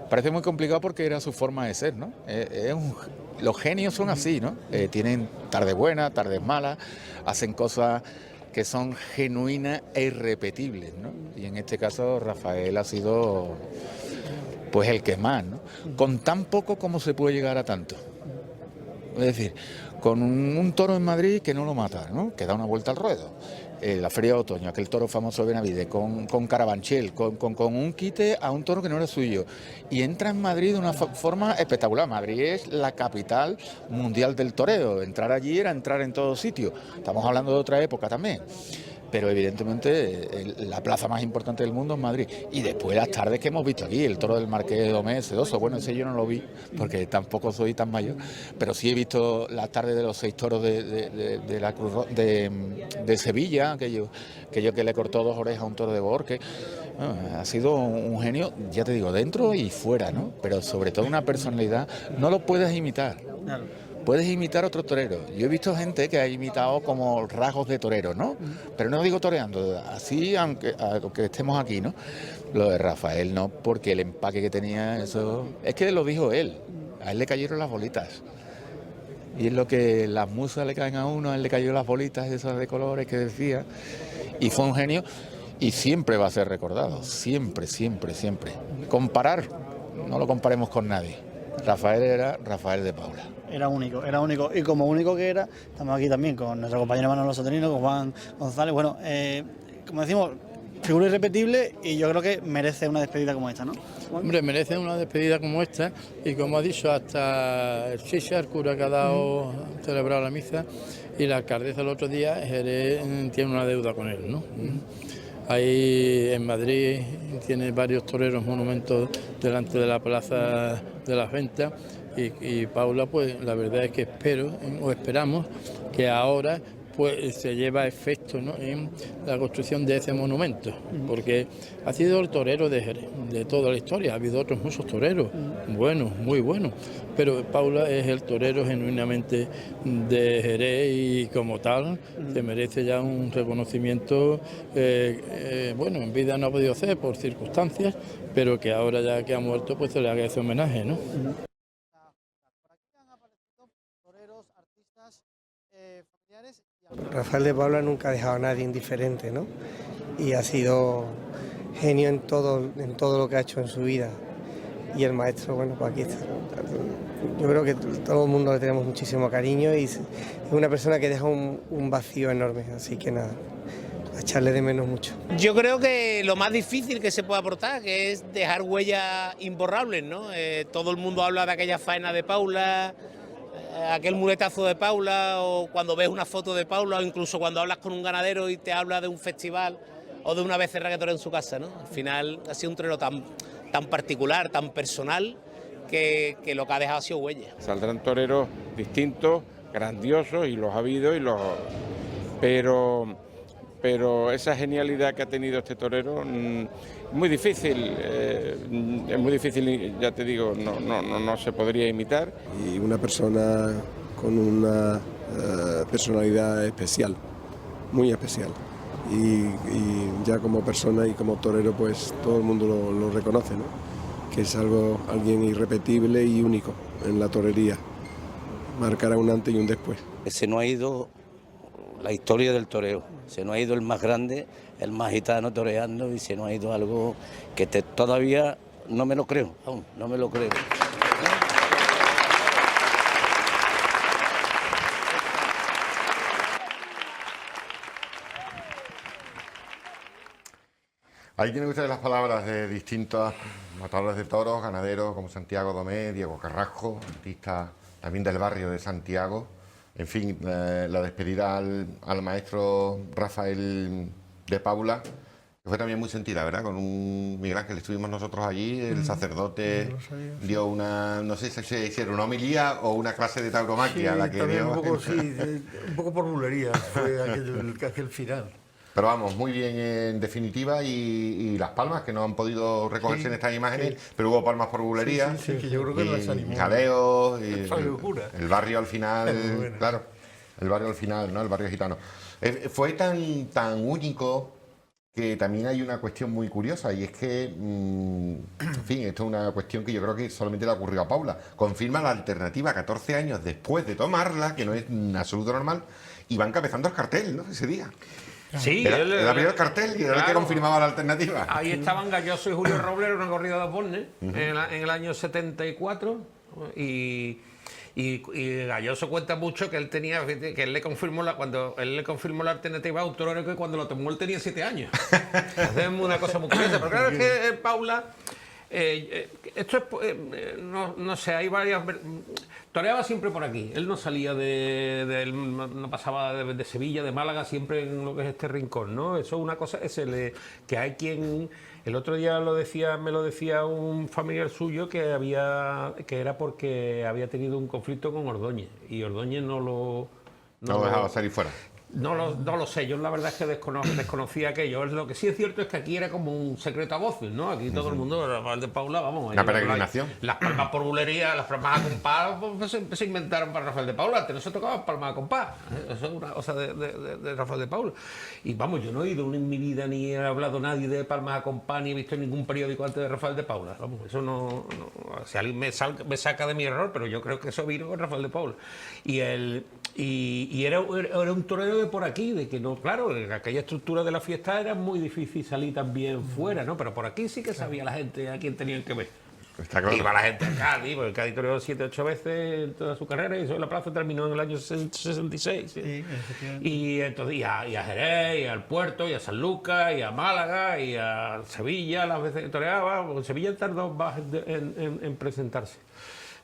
S5: Parece muy complicado porque era su forma de ser, ¿no? Los genios son así, ¿no? Tienen tardes buenas, tardes malas, hacen cosas que son genuinas e irrepetibles, ¿no? Y en este caso Rafael ha sido pues el que más, ¿no? Con tan poco como se puede llegar a tanto. Es decir, con un toro en Madrid que no lo mata, ¿no? Que da una vuelta al ruedo. La Feria de Otoño, aquel toro famoso de Benavides, con Carabanchel, con un quite a un toro que no era suyo. Y entra en Madrid de una forma espectacular. Madrid es la capital mundial del toreo. Entrar allí era entrar en todo sitio. Estamos hablando de otra época también. pero evidentemente la plaza más importante del mundo es Madrid. Y después las tardes que hemos visto aquí, el toro del Marqués de Domés, sedoso, bueno, ese yo no lo vi porque tampoco soy tan mayor, pero sí he visto las tardes de los 6 toros de la Cruz de Sevilla, aquello que le cortó 2 orejas a un toro de Borque. Ha sido un genio, ya te digo, dentro y fuera, ¿no? Pero sobre todo una personalidad, no lo puedes imitar. Puedes imitar a otro torero. Yo he visto gente que ha imitado como rasgos de torero, ¿no? Pero no digo toreando, así aunque estemos aquí, ¿no? Lo de Rafael no, porque el empaque que tenía, eso... Es que lo dijo él, a él le cayeron las bolitas. Y es lo que las musas le caen a uno, a él le cayó las bolitas esas de colores que decía. Y fue un genio y siempre va a ser recordado, siempre, siempre, siempre. Comparar, no lo comparemos con nadie. Rafael era Rafael de Paula.
S4: Era único. Y como único que era, estamos aquí también con nuestro compañero Manolo Soterino, con Juan González. Bueno, como decimos, figura irrepetible y yo creo que merece una despedida como esta, ¿no?
S6: Hombre, merece una despedida como esta y como ha dicho hasta el Chicha, el cura que ha dado celebrado la misa, y la alcaldesa el otro día, Jerez tiene una deuda con él, ¿no? Ahí en Madrid tiene varios toreros monumentos delante de la Plaza de las Ventas y Paula, pues la verdad es que esperamos que ahora pues se lleva a efecto, ¿no?, en la construcción de ese monumento, porque ha sido el torero de Jerez, de toda la historia. Ha habido otros muchos toreros, buenos, muy buenos, pero Paula es el torero genuinamente de Jerez y como tal se merece ya un reconocimiento. Bueno, en vida no ha podido ser por circunstancias, pero que ahora ya que ha muerto pues se le haga ese homenaje, ¿no?
S7: Rafael de Paula nunca ha dejado a nadie indiferente, ¿no? Y ha sido genio en todo lo que ha hecho en su vida. Y el maestro, bueno, pues aquí está. Yo creo que todo el mundo le tenemos muchísimo cariño y es una persona que deja un vacío enorme, así que nada, a echarle de menos mucho.
S8: Yo creo que lo más difícil que se puede aportar, que es dejar huellas imborrables, ¿no? Todo el mundo habla de aquella faena de Paula, aquel muletazo de Paula, o cuando ves una foto de Paula, o incluso cuando hablas con un ganadero y te habla de un festival o de una becerra que torea en su casa, ¿no? Al final ha sido un torero tan particular, tan personal, que lo que ha dejado ha sido huella.
S9: Saldrán toreros distintos, grandiosos, y los ha habido, pero esa genialidad que ha tenido este torero, muy difícil, ya te digo, no se podría imitar.
S10: Y una persona con una personalidad especial, muy especial. Y ya como persona y como torero, pues todo el mundo lo reconoce, ¿no? Que es alguien irrepetible y único en la torería. Marcará un antes y un después.
S11: Se nos ha ido la historia del toreo, se nos ha ido el más grande, el más gitano toreando, y se nos ha ido algo que todavía no me lo creo, aún no me lo creo.
S1: Ahí tienen ustedes las palabras de distintos matadores de toros, ganaderos como Santiago Domé, Diego Carrasco, artista también del barrio de Santiago. En fin, la despedida al maestro Rafael de Paula, que fue también muy sentida, ¿verdad? Con un Miguel Ángel, estuvimos nosotros allí, el sacerdote dio una, no sé si era una homilía o una clase de tauromaquia,
S2: sí,
S1: la que dio.
S2: Un poco por bulería fue aquel final.
S1: Pero vamos, muy bien en definitiva, y las palmas que no han podido recogerse en estas imágenes, pero hubo palmas por bulería,
S2: que yo creo que las animó.
S1: Y jaleos, el barrio al final, bueno. Claro, el barrio al final, ¿no? El barrio gitano. Fue tan único que también hay una cuestión muy curiosa, y es que, en fin, esto es una cuestión que yo creo que solamente le ha ocurrido a Paula. Confirma la alternativa 14 años después de tomarla, que no es en absoluto normal, y va encabezando el cartel, ¿no? Ese día.
S3: Sí,
S1: era el primer cartel y era el que confirmaba la alternativa.
S3: Ahí estaban Galloso y Julio Robles, una corrida de Osborne, en el año 74, y Galloso cuenta mucho que él tenía, que él le confirmó cuando él le confirmó la alternativa a un torero que cuando lo tomó él tenía 7 años. Es una cosa muy curiosa, pero claro, es que Paula, esto es, no sé, hay varias. toreaba siempre por aquí. Él no salía no pasaba de Sevilla, de Málaga, siempre en lo que es este rincón, ¿no? Eso es una cosa que hay quien... El otro día me lo decía un familiar suyo que era porque había tenido un conflicto con Ordóñez y Ordóñez no lo
S1: dejaba salir fuera.
S3: No lo sé, yo la verdad es que desconocía aquello. Lo que sí es cierto es que aquí era como un secreto a voces, ¿no? Aquí todo el mundo, Rafael de Paula, vamos...
S1: Una peregrinación.
S3: Las palmas por bulería, las palmas a compás, pues se inventaron para Rafael de Paula. Antes no se tocaban palmas a compás. Eso es una cosa de Rafael de Paula. Y vamos, yo no he oído en mi vida ni he hablado nadie de palmas a compás, ni he visto en ningún periódico antes de Rafael de Paula. Vamos, eso no si alguien me saca de mi error, pero yo creo que eso vino con Rafael de Paula. Y era un torero de por aquí, de que no, claro, en aquella estructura de la fiesta era muy difícil salir también fuera, ¿no? Pero por aquí sí que sabía la gente a quién tenían que ver.
S1: Está claro.
S3: Iba la gente a Cádiz, porque Cádiz toreó 7 o 8 veces en toda su carrera y eso en la plaza terminó en el año 66. ¿sí? Y entonces y a Jerez, y al Puerto, y a San Lucas, y a Málaga, y a Sevilla, las veces que toreaba. En Sevilla tardó más en presentarse.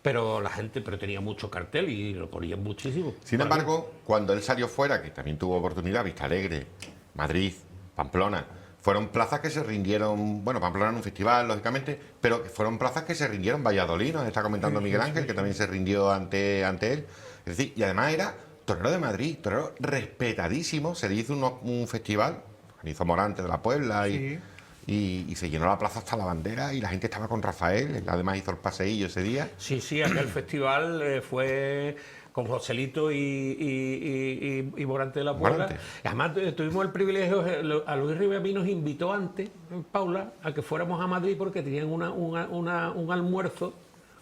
S3: Pero la gente tenía mucho cartel y lo ponían muchísimo.
S1: Sin embargo, cuando él salió fuera, que también tuvo oportunidad, Vista Alegre, Madrid, Pamplona, fueron plazas que se rindieron, bueno, Pamplona en un festival, lógicamente, pero que fueron plazas que se rindieron. Valladolid, nos está comentando Miguel Ángel, que también se rindió ante él. Es decir, y además era torero de Madrid, torero respetadísimo. Se le hizo un festival, organizó Morante de la Puebla y se llenó la plaza hasta la bandera y la gente estaba con Rafael. Él además hizo el paseillo ese día.
S3: Sí, aquel festival fue con Joselito y Morante de la Puebla.
S1: Morante.
S3: Además tuvimos el privilegio, a Luis Rivera nos invitó antes, Paula, a que fuéramos a Madrid porque tenían un almuerzo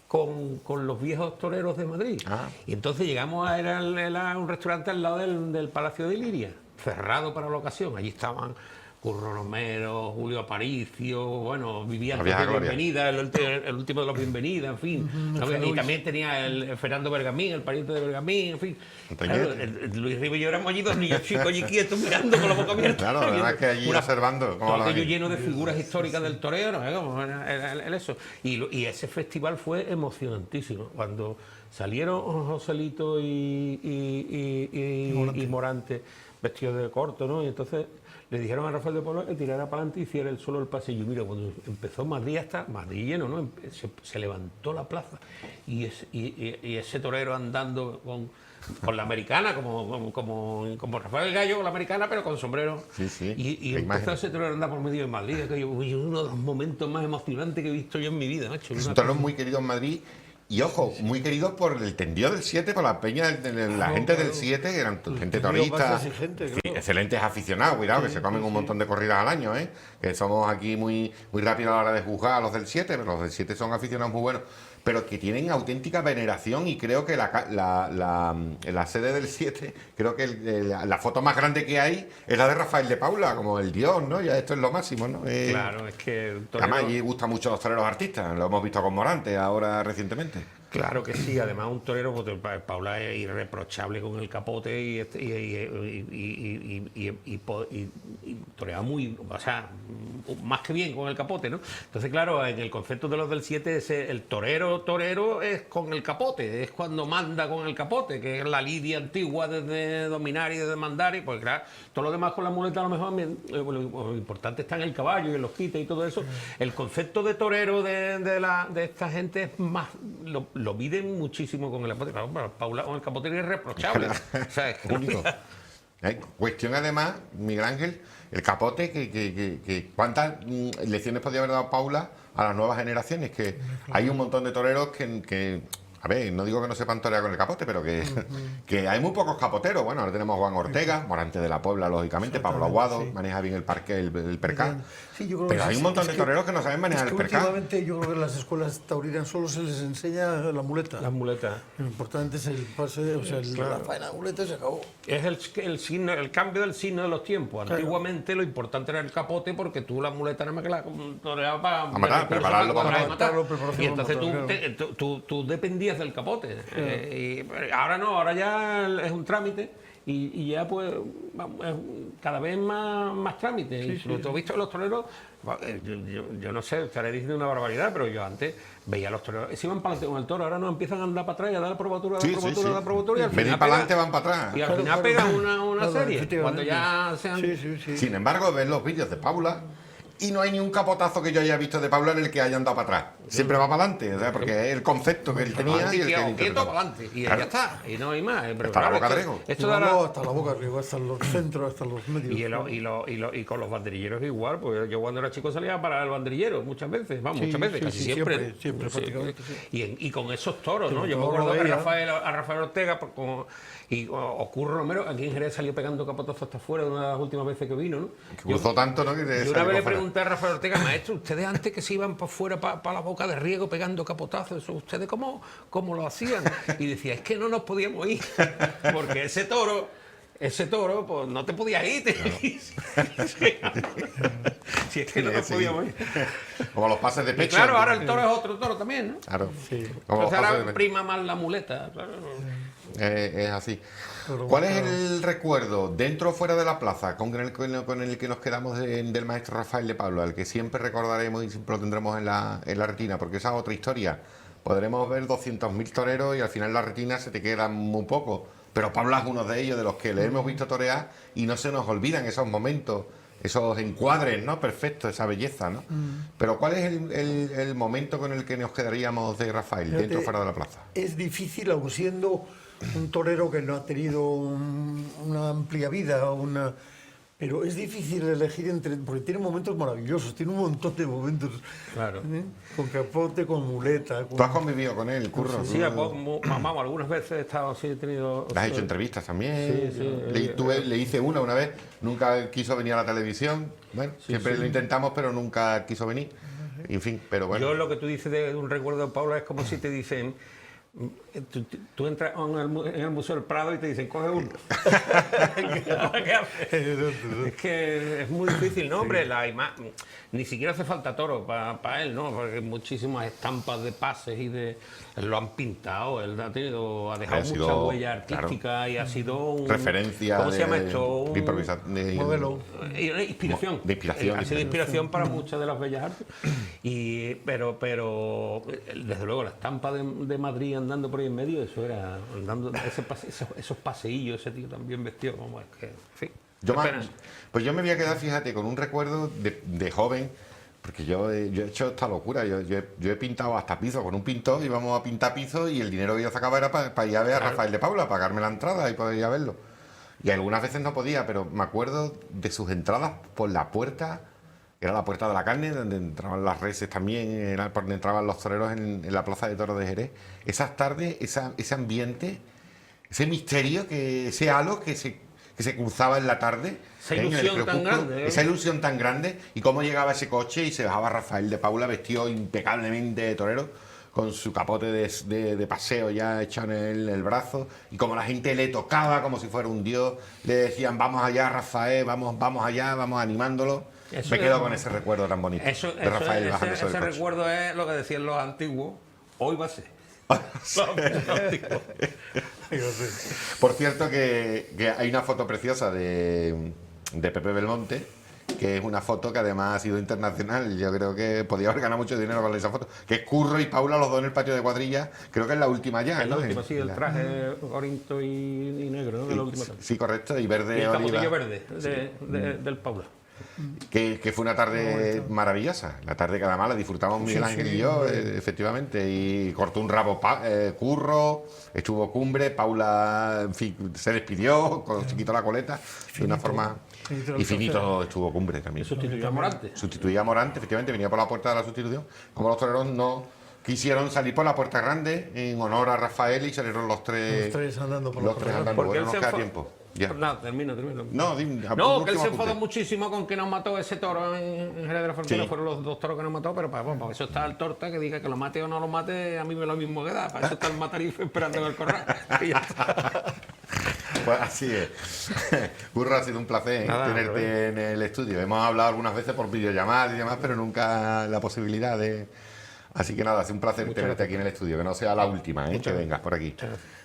S3: con los viejos toreros de Madrid. Y entonces llegamos era un restaurante al lado del Palacio de Iliria, cerrado para la ocasión. Allí estaban Curro Romero, Julio Aparicio, bueno, vivían de Bienvenida, el último de los Bienvenida, en fin. Y también tenía el Fernando Bergamín, el pariente de Bergamín, en fin. Claro, Luis Ribe y yo éramos allí dos niños chicos allí quietos mirando con la boca abierta.
S1: Claro, la verdad es que allí observando.
S3: Todo aquello lleno de figuras históricas del toreo, era eso. Y ese festival fue emocionantísimo. Cuando salieron Joselito y Morante vestidos de corto, ¿no? Y entonces le dijeron a Rafael de Paula que tirara para adelante y hiciera él solo el pasillo. Mira, cuando empezó Madrid lleno, ¿no? Se levantó la plaza y ese torero andando con la americana, como Rafael Gallo con la americana, pero con sombrero.
S1: Sí.
S3: Y empezó ese torero a andar por medio de Madrid. Que uno de los momentos más emocionantes que he visto yo en mi vida, macho.
S1: Es un torero muy querido en Madrid. Y ojo, muy querido por el tendido del 7, por la peña, la gente del 7, que eran gente torista, excelentes aficionados, cuidado, que se comen un montón de corridas al año, que somos aquí muy rápidos a la hora de juzgar a los del 7, pero los del 7 son aficionados muy buenos, pero que tienen auténtica veneración y creo que la sede del 7, creo que la foto más grande que hay es la de Rafael de Paula, como el dios, ¿no? Ya esto es lo máximo, ¿no?
S3: Claro, es que...
S1: Además, allí gustan mucho los toreros artistas, lo hemos visto con Morante ahora recientemente.
S3: Claro que sí, además un torero, pues, Paula es irreprochable con el capote y torea muy, o sea, más que bien con el capote, ¿no? Entonces, claro, en el concepto de los del 7, el torero es con el capote, es cuando manda con el capote, que es la lidia antigua desde dominar y desde mandar, y pues claro, todo lo demás con la muleta a lo mejor lo importante está en el caballo y en los quites y todo eso. El concepto de torero de esta gente es más... Lo miden muchísimo con el capote. Paula con el capote es irreprochable. O sea, es
S1: único. Cuestión además, Miguel Ángel, el capote, que ¿cuántas lecciones podría haber dado Paula a las nuevas generaciones? Que hay un montón de toreros que a ver, no digo que no sepan torear con el capote, pero que hay muy pocos capoteros. Bueno, ahora tenemos a Juan Ortega, Morante de la Puebla, lógicamente, Pablo Aguado, maneja bien el percal.
S2: Sí, yo creo
S1: pero
S2: que
S1: hay un montón de toreros que no saben manejar el percal.
S2: Últimamente yo creo que en las escuelas taurinas solo se les enseña la muleta.
S3: Las muletas.
S2: Lo importante es el pase, o sea, la faena de muleta se acabó.
S3: Es el cambio del signo de los tiempos. Claro. Antiguamente lo importante era el capote porque tú la muleta nada más que la toreabas para
S1: prepararlo para
S3: matar. Y entonces tú dependías del capote. Y ahora no, ahora ya es un trámite. y ya pues cada vez más trámites.
S2: Sí,
S3: Y sobre todo visto que los toreros, yo no sé, estaré diciendo una barbaridad, pero yo antes veía a los toreros, se iban para adelante con el toro, ahora no empiezan a andar para atrás y a dar la probatura,
S1: Sí,
S3: la probatura, y al
S1: Venir
S3: final
S1: para adelante, van para atrás.
S3: y al final pegan una
S2: Claro,
S3: serie,
S2: efectivamente.
S3: cuando ya sean...
S2: Sí.
S1: Sin embargo, ves los vídeos de Paula y no hay ni un capotazo que yo haya visto de Paula en el que hayan dado para atrás. Siempre va para adelante, o sea, porque es el concepto que él tenía y el que él
S3: quieto
S1: interpretaba.
S3: para adelante, y
S1: Claro.
S3: ya está, y no hay más. Pero
S1: Hasta la
S3: claro,
S1: boca de
S3: esto-
S1: Rego.
S3: esto de la-
S2: Hasta la boca arriba, hasta los centros, hasta los medios.
S3: Y con los banderilleros igual, pues yo cuando era chico salía para el banderillero muchas veces, muchas veces, casi siempre.
S2: Siempre,
S3: Sí.
S2: prácticamente. Sí.
S3: Y con esos toros, ¿no?
S2: Sí,
S3: Yo me
S2: todo
S3: acuerdo
S2: lo
S3: que
S2: veía.
S3: a Rafael Ortega y Ocurro Romero, aquí en Jerez salió pegando capotazos hasta afuera de una de las últimas veces que vino, ¿no?
S1: Que cruzó tanto, ¿no? Que te
S3: Yo
S1: salió
S3: una vez le
S1: para fuera.
S3: pregunté a Rafael Ortega, maestro, ustedes antes que se iban para fuera, para la boca de riego pegando capotazos, ¿eso ustedes cómo lo hacían? Y decía, es que no nos podíamos ir, porque ese toro, pues no te podías ir. Si es que no nos
S1: Sí.
S3: podíamos ir.
S1: Como los pases de
S3: Y
S1: pecho.
S3: claro, ahora el toro es otro toro también, ¿no?
S1: Claro.
S2: Sí.
S1: Como los
S3: Entonces
S1: pases de
S3: ahora
S1: pecho.
S3: prima más la muleta. claro.
S1: Es así.
S2: Pero
S1: ¿Cuál es
S2: claro.
S1: el recuerdo, dentro o fuera de la plaza, con el que nos quedamos del maestro Rafael de Pablo, al que siempre recordaremos y siempre lo tendremos en la retina? Porque esa es otra historia. Podremos ver 200.000 toreros y al final la retina se te queda muy poco. Pero Pablo es uno de ellos, de los que le hemos visto torear y no se nos olvidan esos momentos, esos encuadres, ¿no? Perfectos, esa belleza, ¿no? Pero ¿cuál es el momento con el que nos quedaríamos de Rafael,
S2: Fíjate,
S1: dentro o fuera de la plaza?
S2: Es difícil, aun siendo un torero que no ha tenido una amplia vida, pero es difícil elegir porque tiene momentos maravillosos, tiene un montón de momentos.
S3: Claro.
S2: ¿eh? Con capote, con muleta.
S1: ¿Tú has convivido con él, Curro?
S3: Sí, vamos, algunas veces he estado así, he tenido...
S1: ¿Le has hecho entrevistas también?
S3: Sí, sí.
S1: Le hice una vez, nunca quiso venir a la televisión. Bueno, siempre lo intentamos, pero nunca quiso venir. En fin, pero bueno.
S3: Yo lo que tú dices de un recuerdo de Paula es como si te dicen... Tú entras en el Museo del Prado y te dicen, coge uno. ¿Qué haces? Es que es muy difícil, ¿no, hombre? Ni siquiera hace falta toro para él, ¿no? Porque hay muchísimas estampas de pases y de... Él lo han pintado, él ha dejado mucha huella artística y ha sido un...
S1: Referencia.
S3: ¿Cómo se llama esto?
S2: Modelo.
S3: Inspiración.
S1: De inspiración.
S3: Ha sido inspiración para muchas de las bellas artes. Pero desde luego la estampa de Madrid andando por ahí en medio, eso era andando esos paseillos, ese tío también vestido como es que, en fin.
S1: Pues yo me voy a quedar, fíjate, con un recuerdo de joven, porque yo he hecho esta locura. Yo he pintado hasta piso con un pintor, íbamos a pintar piso y el dinero que yo sacaba era para ir a ver a Rafael de Paula, pagarme la entrada y poder ir a verlo. Y algunas veces no podía, pero me acuerdo de sus entradas por la puerta, que era la puerta de la carne, donde entraban las reses también, era por donde entraban los toreros en la plaza de toros de Jerez. Esas tardes, ese ambiente, ese misterio, ese halo que se cruzaba en la tarde.
S3: Esa
S1: en el
S3: ilusión tan
S1: crepúsculo,
S3: grande, ¿eh?
S1: Esa ilusión tan grande, y cómo llegaba ese coche y se bajaba Rafael de Paula vestido impecablemente de torero, con su capote de paseo ya echado en el brazo, y como la gente le tocaba como si fuera un dios, le decían, vamos allá Rafael, vamos allá, vamos animándolo. Me quedo con ese recuerdo tan bonito de Rafael bajándose del
S3: ese
S1: coche.
S3: recuerdo es lo que decían los antiguos, hoy va a ser.
S1: Por cierto que hay una foto preciosa de Pepe Belmonte, que es una foto que además ha sido internacional. Yo creo que podía haber ganado mucho dinero con esa foto, que es Curro y Paula, los dos en el patio de cuadrilla. Creo que es la última ya,
S3: Es
S1: ¿no?
S3: la última, sí, el traje corinto y negro, ¿no? De la última.
S1: Sí, correcto, y verde
S3: Y el
S1: oliva.
S3: capotillo verde del Paula.
S1: Que fue una tarde maravillosa, la tarde que además la disfrutamos Miguel Ángel y yo, efectivamente, y cortó un rabo Curro, estuvo Cumbre, Paula, en fin, se despidió, se quitó la coleta de una forma... Y Finito estuvo Cumbre también.
S3: Sustituyó a Morante.
S1: Sustituía a Morante, efectivamente, venía por la puerta de la sustitución. Como los toreros no quisieron salir por la puerta grande en honor a Rafael y salieron los tres
S2: andando por
S1: los
S2: la
S1: tres
S2: puerta
S1: andando.
S3: Porque
S1: Bueno,
S3: él
S1: nos
S3: se
S1: queda
S3: enfo-
S1: tiempo. Ya.
S3: Nada, termino.
S1: No,
S3: Que él se enfadó muchísimo con que nos mató ese toro en Jerez de la Frontera.
S1: Sí.
S3: Fueron los dos toros que nos mató, pero para eso está el torta que diga que lo mate o no lo mate, a mí me lo mismo que da. Para eso está el matarife esperando en el corral. Y ya está.
S1: Pues así es. Curro, ha sido un placer tenerte en el estudio. Hemos hablado algunas veces por videollamadas y demás, pero nunca la posibilidad de Así que nada, es un placer tenerte aquí en el estudio, que no sea la última, que vengas por aquí.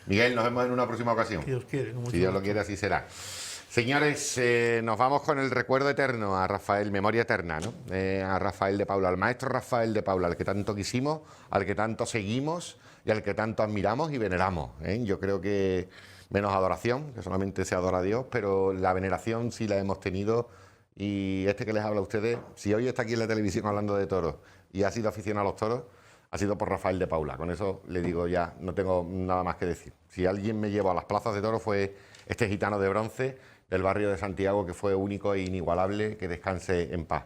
S1: Miguel, nos vemos en una próxima ocasión.
S2: Si Dios quiere.
S1: Si Dios lo quiere, así será. Señores, nos vamos con el recuerdo eterno a Rafael, memoria eterna, ¿no? A Rafael de Paula, al maestro Rafael de Paula, al que tanto quisimos, al que tanto seguimos y al que tanto admiramos y veneramos. Yo creo que menos adoración, que solamente se adora a Dios, pero la veneración sí la hemos tenido. Y este que les habla a ustedes, si hoy está aquí en la televisión hablando de toros y ha sido aficionado a los toros, ha sido por Rafael de Paula. Con eso le digo ya, no tengo nada más que decir. Si alguien me llevó a las plazas de toros fue este gitano de bronce del barrio de Santiago, que fue único e inigualable, que descanse en paz.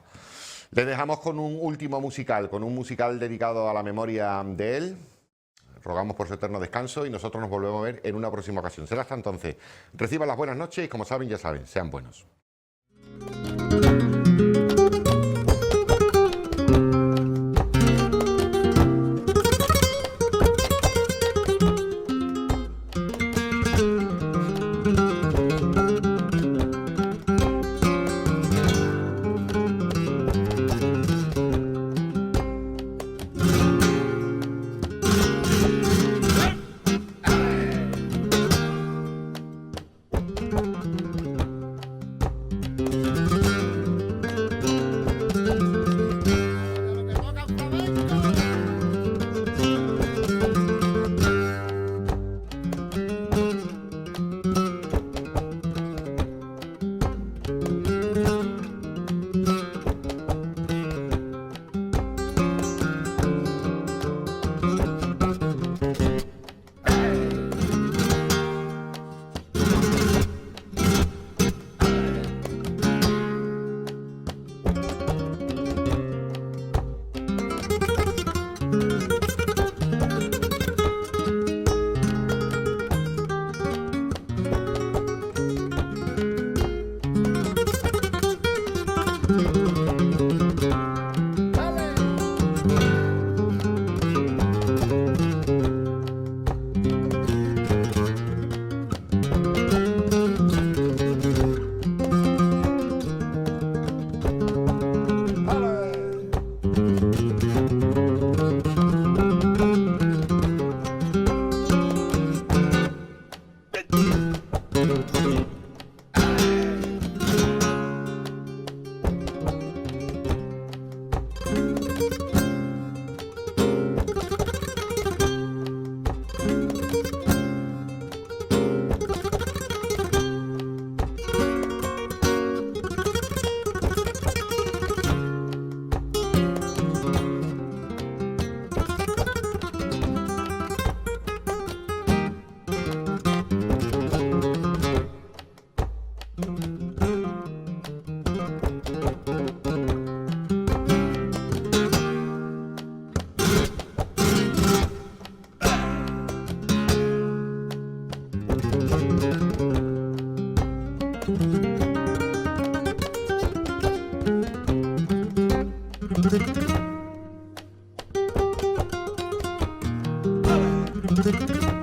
S1: Les dejamos con un último musical, con un musical dedicado a la memoria de él. Rogamos por su eterno descanso y nosotros nos volvemos a ver en una próxima ocasión. Será hasta entonces. Reciban las buenas noches y como saben, ya saben, sean buenos.
S12: Thank you.